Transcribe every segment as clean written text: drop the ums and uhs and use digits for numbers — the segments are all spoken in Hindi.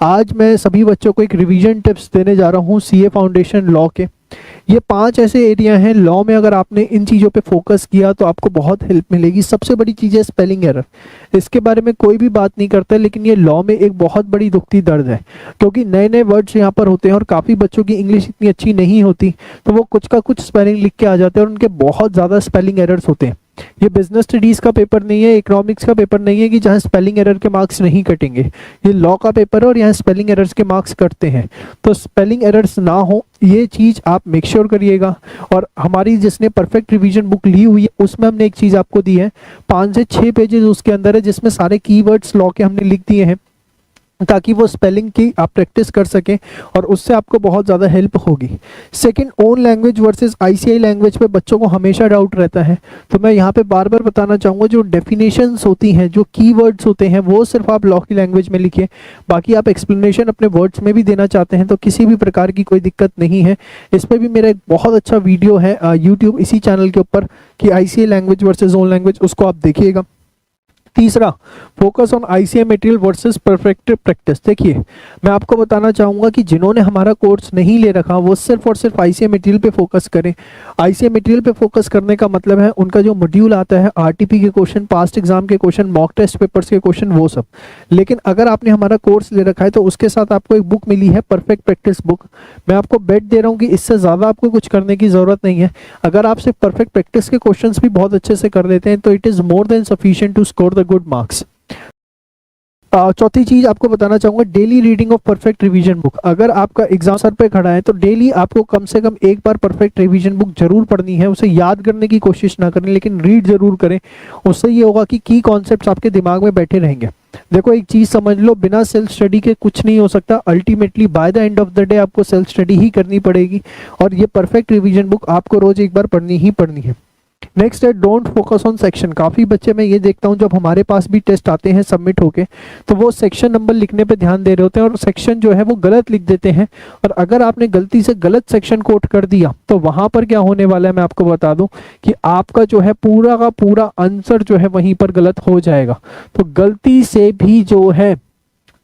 आज मैं सभी बच्चों को एक रिवीजन टिप्स देने जा रहा हूँ सीए फाउंडेशन लॉ के। ये 5 ऐसे एरिया हैं लॉ में, अगर आपने इन चीज़ों पे फोकस किया तो आपको बहुत हेल्प मिलेगी। सबसे बड़ी चीज़ है स्पेलिंग एरर। इसके बारे में कोई भी बात नहीं करता, लेकिन ये लॉ में एक बहुत बड़ी दुखती दर्द है, क्योंकि नए नए वर्ड्स यहाँ पर होते हैं और काफ़ी बच्चों की इंग्लिश इतनी अच्छी नहीं होती, तो वो कुछ का कुछ स्पेलिंग लिख के आ जाते हैं और उनके बहुत ज़्यादा स्पेलिंग एरर्स होते हैं। ये बिजनेस स्टडीज का पेपर नहीं है, इकोनॉमिक्स का पेपर नहीं है कि जहाँ स्पेलिंग एरर के मार्क्स नहीं कटेंगे। ये लॉ का पेपर है और यहाँ स्पेलिंग एरर्स के मार्क्स कटते हैं, तो स्पेलिंग एरर्स ना हो ये चीज़ आप मेक श्योर करिएगा। और हमारी जिसने परफेक्ट रिवीजन बुक ली हुई है उसमें हमने एक चीज़ आपको दी है, 5 से 6 पेजेस उसके अंदर है, जिसमें सारे कीवर्ड्स लॉ के हमने लिख दिए हैं, ताकि वो स्पेलिंग की आप प्रैक्टिस कर सकें और उससे आपको बहुत ज़्यादा हेल्प होगी। Second, own language versus ICI language पे बच्चों को हमेशा डाउट रहता है, तो मैं यहाँ पे बार बार बताना चाहूँगा, जो डेफिनेशंस होती हैं, जो कीवर्ड्स होते हैं, वो सिर्फ आप लॉ की लैंग्वेज में लिखिए। बाकी आप एक्सप्लेनेशन अपने वर्ड्स में भी देना चाहते हैं तो किसी भी प्रकार की कोई दिक्कत नहीं है। इस पर भी मेरा एक बहुत अच्छा वीडियो है यूट्यूब इसी चैनल के ऊपर कि ICI language versus own language, उसको आप देखिएगा। तीसरा, focus on ICI material versus perfect practice. देखिए, मैं आपको बताना चाहूँगा कि जिन्होंने हमारा कोर्स नहीं ले रखा वो सिर्फ और सिर्फ आईसीआई मटेरियल पे फोकस करें। आईसीआई मटेरियल पे फोकस करने का मतलब है उनका जो मॉड्यूल आता है, आरटीपी के क्वेश्चन, पास्ट एग्जाम के क्वेश्चन, मॉक टेस्ट पेपर्स के क्वेश्चन, वो सब। लेकिन अगर आपने हमारा कोर्स ले रखा है तो उसके साथ आपको एक बुक मिली है, परफेक्ट प्रैक्टिस बुक। मैं आपको बेट दे रहा हूँ कि इससे ज़्यादा आपको कुछ करने की ज़रूरत नहीं है। अगर आप सिर्फ परफेक्ट प्रैक्टिस के क्वेश्चन भी बहुत अच्छे से कर लेते हैं तो it is more than sufficient to score the good marks. चौथी चीज आपको बताना चाहूंगा, daily reading of perfect revision book. अगर आपका एग्जाम सर पे खड़ा है तो डेली आपको कम से कम एक बार परफेक्ट रिवीजन बुक जरूर पढ़नी है। उसे याद करने की कोशिश ना करें, लेकिन रीड जरूर करें। उससे ये होगा कि की कॉन्सेप्ट्स आपके दिमाग में बैठे रहेंगे। देखो, एक चीज समझ लो, बिना सेल्फ स्टडी के कुछ नहीं हो सकता। Ultimately by the end of the day आपको सेल्फ स्टडी ही करनी पड़ेगी और ये परफेक्ट रिवीजन बुक आपको रोज एक बार पढ़नी ही पढ़नी है। नेक्स्ट है, डोंट फोकस ऑन सेक्शन। काफ़ी बच्चे मैं ये देखता हूँ जब हमारे पास भी टेस्ट आते हैं सबमिट होके, तो वो सेक्शन नंबर लिखने पे ध्यान दे रहे होते हैं और सेक्शन जो है वो गलत लिख देते हैं। और अगर आपने गलती से गलत सेक्शन कोट कर दिया तो वहाँ पर क्या होने वाला है मैं आपको बता दूँ कि आपका जो है पूरा का पूरा आंसर जो है वहीं पर गलत हो जाएगा। तो गलती से भी जो है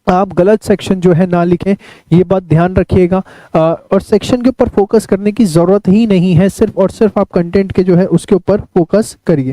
आप गलत सेक्शन जो है ना लिखें, ये बात ध्यान रखिएगा। और सेक्शन के ऊपर फोकस करने की ज़रूरत ही नहीं है, सिर्फ और सिर्फ आप कंटेंट के जो है उसके ऊपर फोकस करिए।